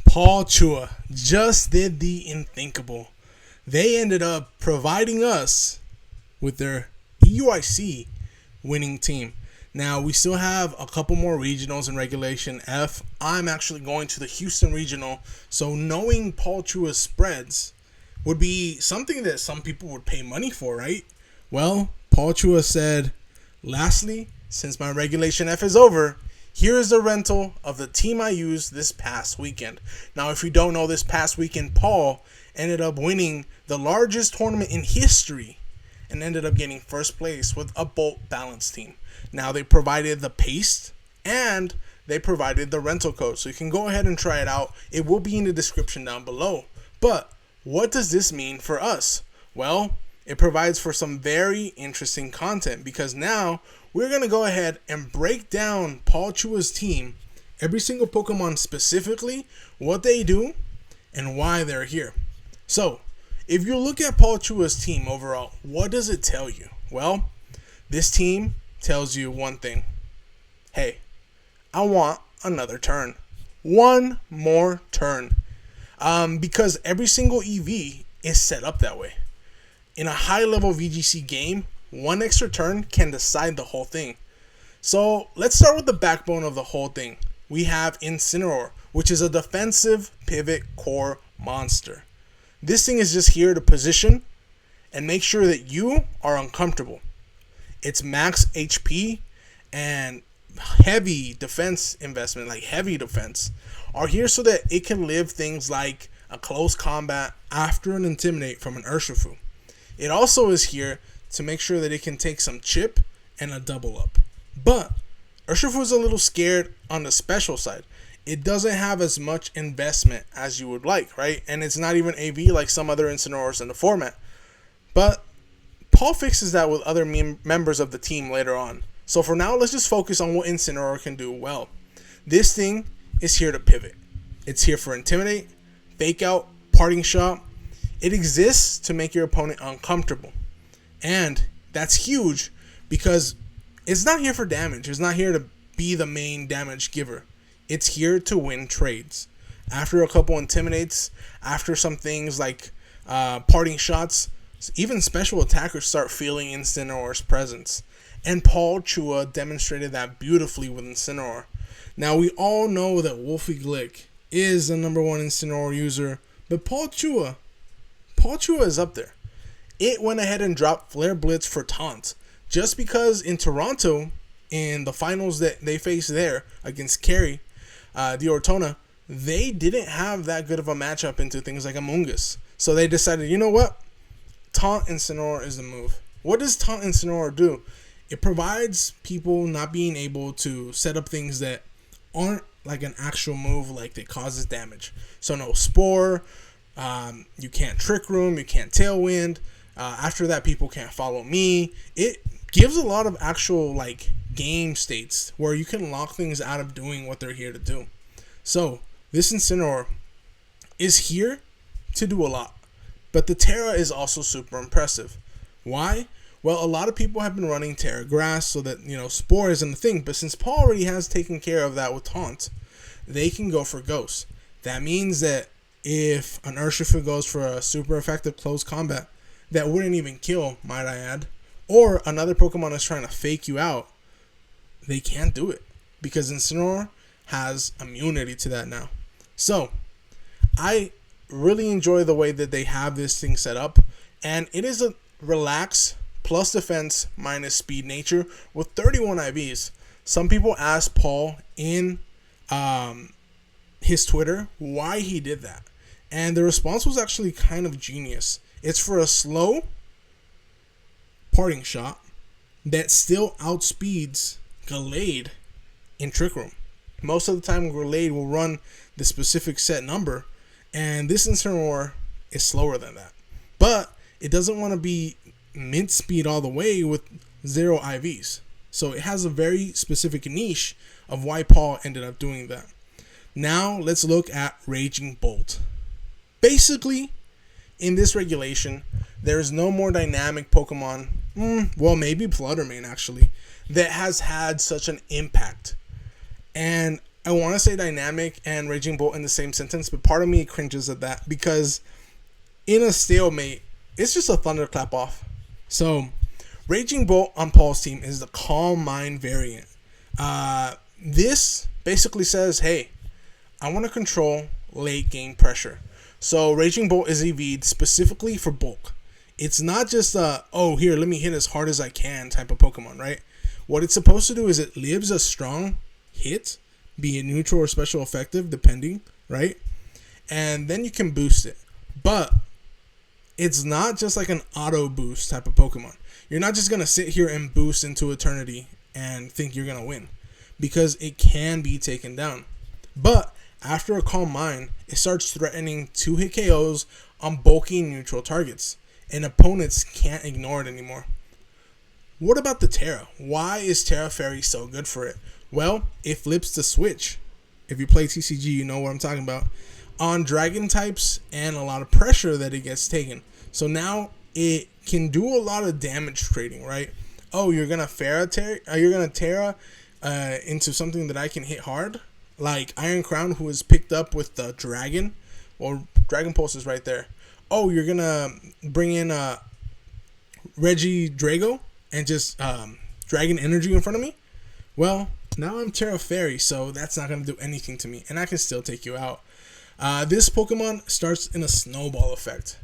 Paul Chua just did the unthinkable. They ended up providing us with their EUIC winning team. Now, we still have a couple more regionals in Regulation F. I'm actually going to the Houston Regional, so knowing Paul Chua's spreads would be something that some people would pay money for, right? Well, Paul Chua said, lastly, since my Regulation F is over, here is the rental of the team I used this past weekend. Now, if you don't know, this past weekend, Paul ended up winning the largest tournament in history and ended up getting first place with a bolt balance team. Now, they provided the paste and they provided the rental code, so you can go ahead and try it out. It will be in the description down below. But what does this mean for us? Well, it provides for some very interesting content because now we're going to go ahead and break down Paul Chua's team, every single Pokemon specifically, what they do, and why they're here. So, if you look at Paul Chua's team overall, what does it tell you? Well, this team tells you one thing. Hey, I want another turn. One more turn. Because every single EV is set up that way. In a high-level VGC game, one extra turn can decide the whole thing. So let's start with the backbone of the whole thing. We have Incineroar, which is a defensive pivot core monster. This thing is just here to position and make sure that you are uncomfortable. Its max HP and heavy defense investment, like heavy defense, are here so that it can live things like a close combat after an Intimidate from an Urshifu. It also is here to make sure that it can take some chip and a double up. But Urshifu is a little scared on the special side. It doesn't have as much investment as you would like, right? And it's not even AV like some other Incineroars in the format. But Paul fixes that with other members of the team later on. So for now, let's just focus on what Incineroar can do well. This thing is here to pivot. It's here for Intimidate, Fake Out, Parting Shot. It exists to make your opponent uncomfortable. And that's huge because it's not here for damage. It's not here to be the main damage giver. It's here to win trades. After a couple Intimidates, after some things like Parting Shots, even special attackers start feeling Incineroar's presence. And Paul Chua demonstrated that beautifully with Incineroar. Now, we all know that Wolfie Glick is the number one Incineroar user, but Paul Chua is up there. It went ahead and dropped Flare Blitz for Taunt, just because in Toronto, in the finals that they faced there against Carey, the Ortona, they didn't have that good of a matchup into things like Among Us. So they decided, you know what? Taunt Incineroar is the move. What does Taunt Incineroar do? It provides people not being able to set up things that aren't like an actual move, like that causes damage. So no Spore, you can't Trick Room, you can't Tailwind. After that, people can't follow me. It gives a lot of actual like game states where you can lock things out of doing what they're here to do. So this Incineroar is here to do a lot. But the Tera is also super impressive. Why? Well, a lot of people have been running Tera Grass so that, Spore isn't a thing. But since Paul already has taken care of that with Taunt, they can go for Ghost. That means that if an Urshifu goes for a super effective close combat that wouldn't even kill, might I add, or another Pokemon is trying to fake you out, they can't do it because Incineroar has immunity to that now. So, I really enjoy the way that they have this thing set up, and it is a relax plus defense minus speed nature with 31 IVs. Some people asked Paul in his Twitter why he did that, and the response was actually kind of genius. It's for a slow Parting Shot that still outspeeds Gallade in Trick Room. Most of the time, Gallade will run the specific set number, and this Incineroar is slower than that. But it doesn't want to be mint speed all the way with 0 IVs. So it has a very specific niche of why Paul ended up doing that. Now let's look at Raging Bolt. Basically, in this regulation, there's no more dynamic Pokemon, well, maybe Fluttermane actually, that has had such an impact. And I want to say dynamic and Raging Bolt in the same sentence, but part of me cringes at that because in a stalemate, it's just a thunderclap off. So, Raging Bolt on Paul's team is the Calm Mind variant. This basically says, hey, I want to control late game pressure. So, Raging Bolt is EV'd specifically for bulk. It's not just oh, here, let me hit as hard as I can type of Pokemon, right? What it's supposed to do is it lives a strong hit, be it neutral or special effective, depending, right? And then you can boost it. But it's not just like an auto boost type of Pokemon. You're not just going to sit here and boost into eternity and think you're going to win, because it can be taken down. But after a Calm Mind, it starts threatening 2-hit KOs on bulky neutral targets, and opponents can't ignore it anymore. What about the Tera? Why is Tera Fairy so good for it? Well, it flips the switch. If you play TCG, you know what I'm talking about. On dragon types and a lot of pressure that it gets taken. So now it can do a lot of damage trading, right? Oh, you're gonna Tera into something that I can hit hard, like Iron Crown, who is picked up with the Dragon, or Dragon Pulse is right there. Oh, you're gonna bring in Reggie Drago and just Dragon Energy in front of me. Well, now I'm Tera Fairy, so that's not gonna do anything to me, and I can still take you out. This Pokemon starts in a snowball effect.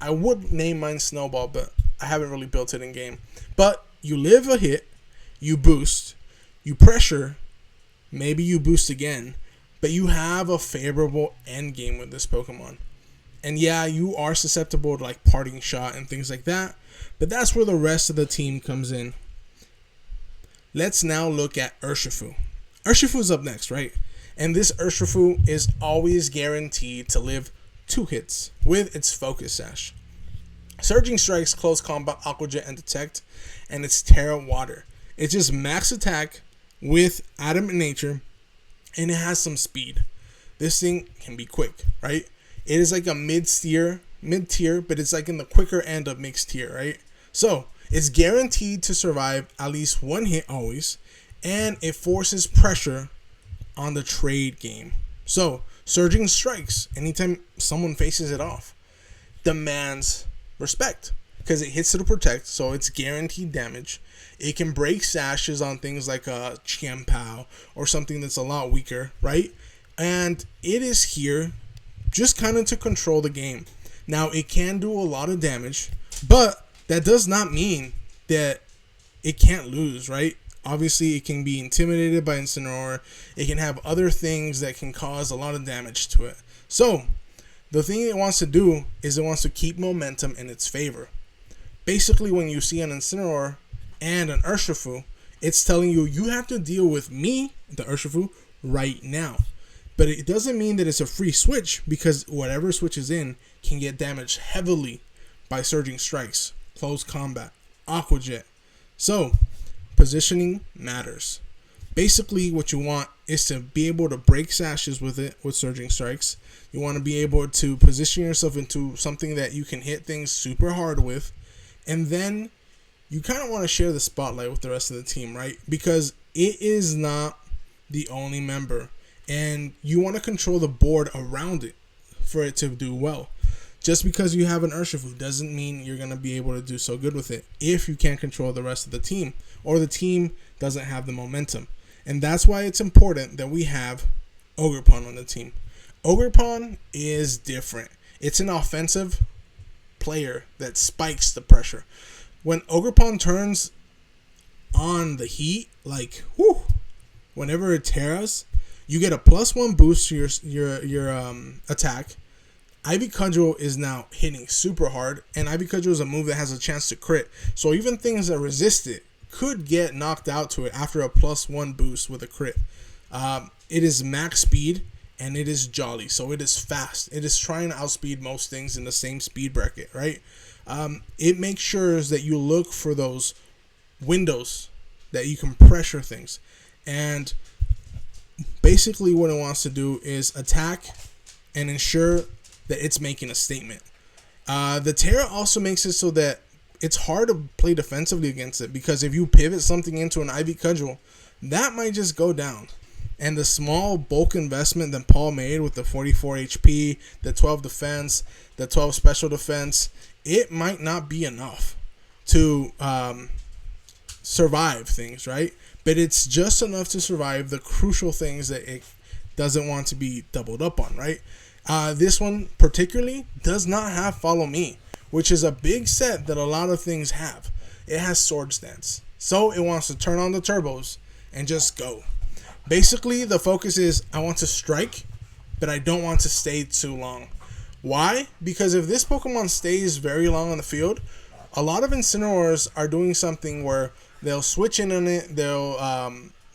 I would name mine Snowball, but I haven't really built it in game. But you live a hit, you boost, you pressure, maybe you boost again, but you have a favorable end game with this Pokemon. And yeah, you are susceptible to like Parting Shot and things like that, but that's where the rest of the team comes in. Let's now look at Urshifu. Urshifu's up next, right? And this Urshifu is always guaranteed to live 2 hits with its Focus Sash. Surging Strikes, Close Combat, Aqua Jet, and Detect, and it's Tera Water. It's just max attack with Adamant Nature, and it has some speed. This thing can be quick, right? It is like a mid-tier, but it's like in the quicker end of mixed tier, right? So, it's guaranteed to survive at least 1 hit always, and it forces pressure on the trade game. So, Surging Strikes, anytime someone faces it off, demands respect because it hits to protect, so it's guaranteed damage. It can break sashes on things like a Chiampao or something that's a lot weaker, right? And it is here just kind of to control the game. Now, it can do a lot of damage, but that does not mean that it can't lose, right? Obviously, it can be intimidated by Incineroar. It can have other things that can cause a lot of damage to it. So, the thing it wants to do is it wants to keep momentum in its favor. Basically, when you see an Incineroar and an Urshifu, it's telling you, you have to deal with me, the Urshifu, right now. But it doesn't mean that it's a free switch, because whatever switches in can get damaged heavily by Surging Strikes, Close Combat, Aqua Jet. So, positioning matters. Basically, what you want is to be able to break sashes with it, with Surging Strikes. You want to be able to position yourself into something that you can hit things super hard with. And then you kind of want to share the spotlight with the rest of the team, right? Because it is not the only member. And you want to control the board around it for it to do well. Just because you have an Urshifu doesn't mean you're going to be able to do so good with it if you can't control the rest of the team, or the team doesn't have the momentum. And that's why it's important that we have Ogerpon on the team. Ogerpon is different. It's an offensive player that spikes the pressure. When Ogerpon turns on the heat, like, whew, whenever it tears, you get a +1 boost to your attack. Ivy Cudgel is now hitting super hard, and Ivy Cudgel is a move that has a chance to crit. So even things that resist it could get knocked out to it after a +1 boost with a crit. It is max speed, and it is jolly, so it is fast. It is trying to outspeed most things in the same speed bracket, right? It makes sure that you look for those windows that you can pressure things. And basically what it wants to do is attack and ensure that it's making a statement. The Tera also makes it so that it's hard to play defensively against it, because if you pivot something into an Ivy Cudgel, that might just go down. and the small bulk investment that Paul made with the 44 HP, the 12 defense, the 12 special defense, it might not be enough to survive things, right? But it's just enough to survive the crucial things that it doesn't want to be doubled up on, right? This one particularly does not have Follow Me, which is a big set that a lot of things have. It has Sword Stance, so it wants to turn on the turbos and just go. Basically, the focus is I want to strike, but I don't want to stay too long. Why? Because if this Pokemon stays very long on the field, a lot of Incineroars are doing something where they'll switch in on it, they'll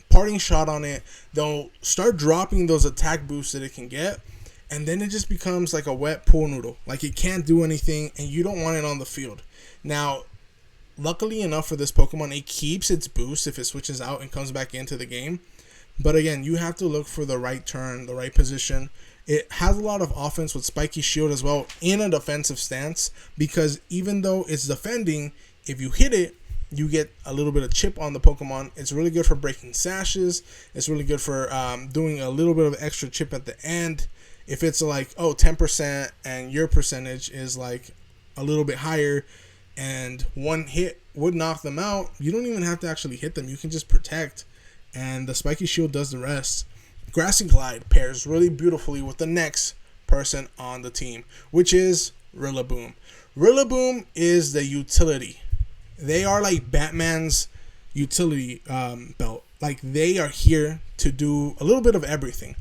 parting shot on it, they'll start dropping those attack boosts that it can get, and then it just becomes like a wet pool noodle. Like it can't do anything, and you don't want it on the field. Now, luckily enough for this Pokemon, it keeps its boost if it switches out and comes back into the game. But again, you have to look for the right turn, the right position. It has a lot of offense with Spiky Shield as well in a defensive stance, because even though it's defending, if you hit it, you get a little bit of chip on the Pokemon. It's really good for breaking sashes. It's really good for doing a little bit of extra chip at the end. If it's like, 10% and your percentage is like a little bit higher and one hit would knock them out, you don't even have to actually hit them. You can just protect, and the Spiky Shield does the rest. Grassy Glide pairs really beautifully with the next person on the team, which is Rillaboom. Rillaboom is the utility. They are like Batman's utility belt. Like they are here to do a little bit of everything.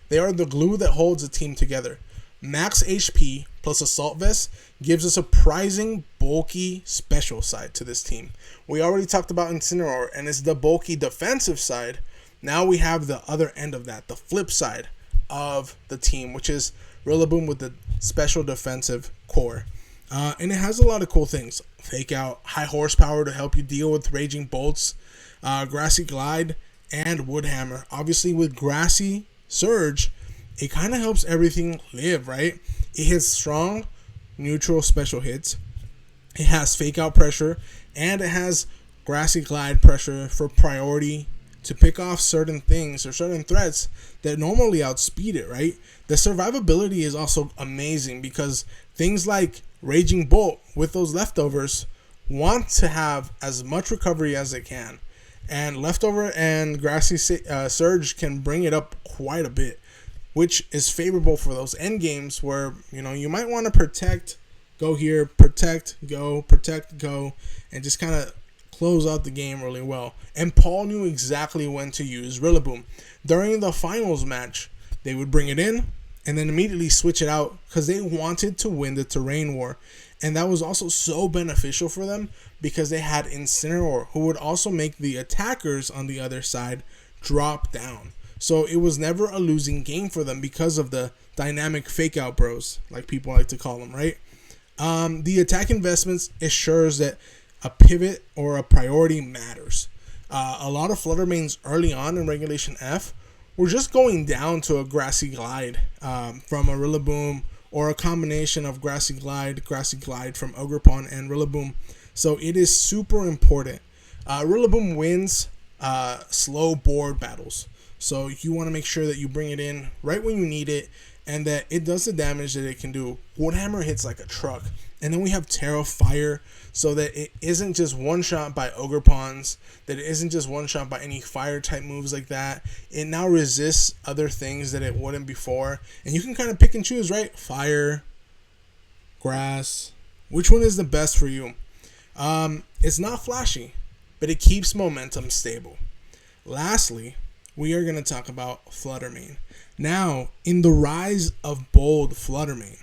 They are the glue that holds the team together. Max HP plus Assault Vest gives a surprising bulky special side to this team. We already talked about Incineroar, and it's the bulky defensive side. Now we have the other end of that, the flip side of the team, which is Rillaboom with the special defensive core. And it has a lot of cool things. Fake Out, high horsepower to help you deal with Raging Bolts, Grassy Glide, and Wood Hammer. Obviously with Grassy Surge, it kind of helps everything live, right? It hits strong, neutral special hits. It has Fake Out pressure, and it has Grassy Glide pressure for priority to pick off certain things or certain threats that normally outspeed it, right? The survivability is also amazing because things like Raging Bolt with those leftovers want to have as much recovery as they can. And Leftover and Grassy Surge can bring it up quite a bit, which is favorable for those end games where, you might want to protect, go here, protect, go, and just kind of close out the game really well. And Paul knew exactly when to use Rillaboom. During the finals match, they would bring it in and then immediately switch it out because they wanted to win the terrain war. And that was also so beneficial for them because they had Incineroar, who would also make the attackers on the other side drop down. So it was never a losing game for them because of the dynamic Fake Out bros, like people like to call them, right? The attack investments ensures that a pivot or a priority matters. A lot of Flutter Mains early on in Regulation F were just going down to a Grassy Glide from a Rillaboom, or a combination of Grassy Glide from Ogerpon and Rillaboom. So it is super important. Rillaboom wins slow board battles. So you want to make sure that you bring it in right when you need it and that it does the damage that it can do. Woodhammer hits like a truck. And then we have Tera Fire, so that it isn't just one shot by Ogerpons, that it isn't just one shot by any fire type moves like that. It now resists other things that it wouldn't before. And you can kind of pick and choose, right? Fire, grass. Which one is the best for you? It's not flashy, but it keeps momentum stable. Lastly, we are going to talk about Flutter Mane. Now, in the rise of bold Flutter Mane,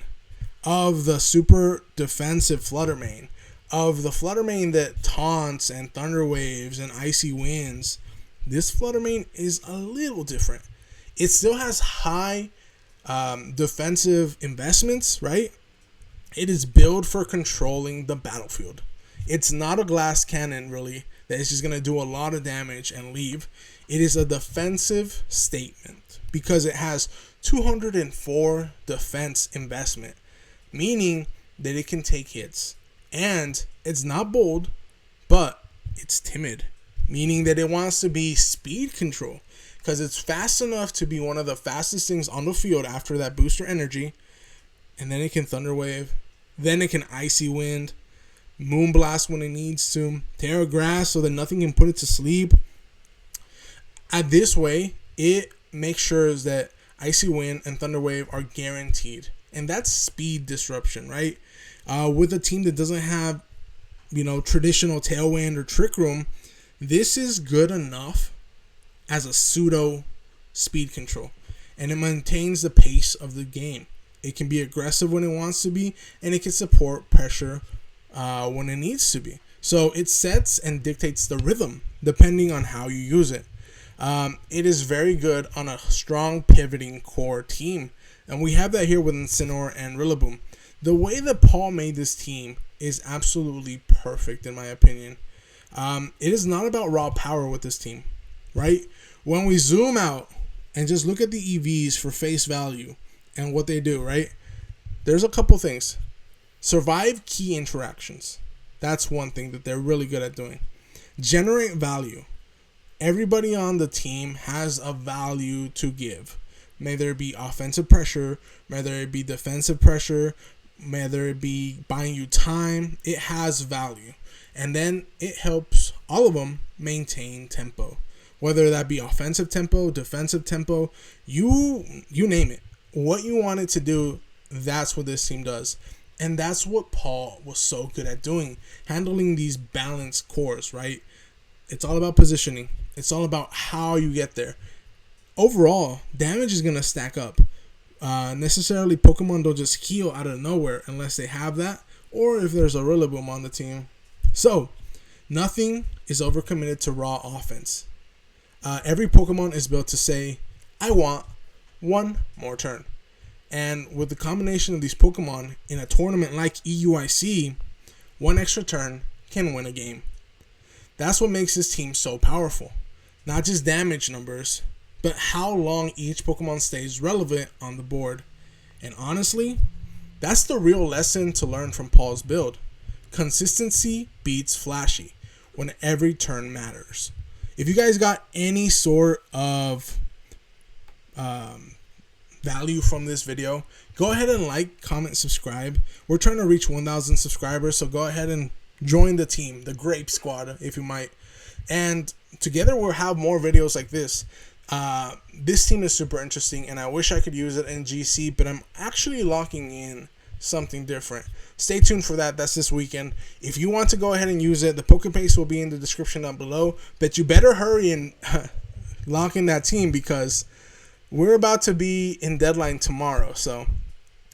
of the super defensive Flutter Mane, of the Flutter Mane that taunts and thunder waves and icy winds, this Flutter Mane is a little different. It still has high defensive investments, right? It is built for controlling the battlefield. It's not a glass cannon, really, that is just going to do a lot of damage and leave. It is a defensive statement because it has 204 defense investment, meaning that it can take hits. And it's not bold, but it's timid, meaning that it wants to be speed control. because it's fast enough to be one of the fastest things on the field after that booster energy. And then it can Thunder Wave. Then it can Icy Wind. Moonblast when it needs to. Tera Grass so that nothing can put it to sleep. At this way, it makes sure that Icy Wind and Thunder Wave are guaranteed. And that's speed disruption, right? With a team that doesn't have, traditional Tailwind or Trick Room, this is good enough as a pseudo speed control. And it maintains the pace of the game. It can be aggressive when it wants to be, and it can support pressure when it needs to be. So it sets and dictates the rhythm depending on how you use it. It is very good on a strong pivoting core team. And we have that here with Incineroar and Rillaboom. The way that Paul made this team is absolutely perfect in my opinion. It is not about raw power with this team, right? When we zoom out and just look at the EVs for face value and what they do, right? There's a couple things. Survive key interactions. That's one thing that they're really good at doing. Generate value. Everybody on the team has a value to give. Whether it be offensive pressure, whether it be defensive pressure, whether it be buying you time, it has value. And then it helps all of them maintain tempo. Whether that be offensive tempo, defensive tempo, you name it. What you want it to do, that's what this team does. And that's what Paul was so good at doing. Handling these balanced cores, right? It's all about positioning. It's all about how you get there. Overall, damage is going to stack up. Necessarily, Pokemon don't just heal out of nowhere unless they have that, or if there's a Rillaboom on the team. So, nothing is overcommitted to raw offense. Every Pokemon is built to say, I want one more turn. And with the combination of these Pokemon in a tournament like EUIC, one extra turn can win a game. That's what makes this team so powerful. Not just damage numbers, but how long each Pokemon stays relevant on the board. And honestly, that's the real lesson to learn from Paul's build. Consistency beats flashy when every turn matters. If you guys got any sort of value from this video, go ahead and like, comment, subscribe. We're trying to reach 1,000 subscribers, so go ahead and join the team, the Grape Squad, if you might. And together we'll have more videos like this. This team is super interesting, and I wish I could use it in GC, but I'm actually locking in something different. Stay tuned for that. That's this weekend. If you want to go ahead and use it, the Pokepaste will be in the description down below. But you better hurry and lock in that team because we're about to be in deadline tomorrow. So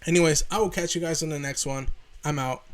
anyways, I will catch you guys in the next one. I'm out.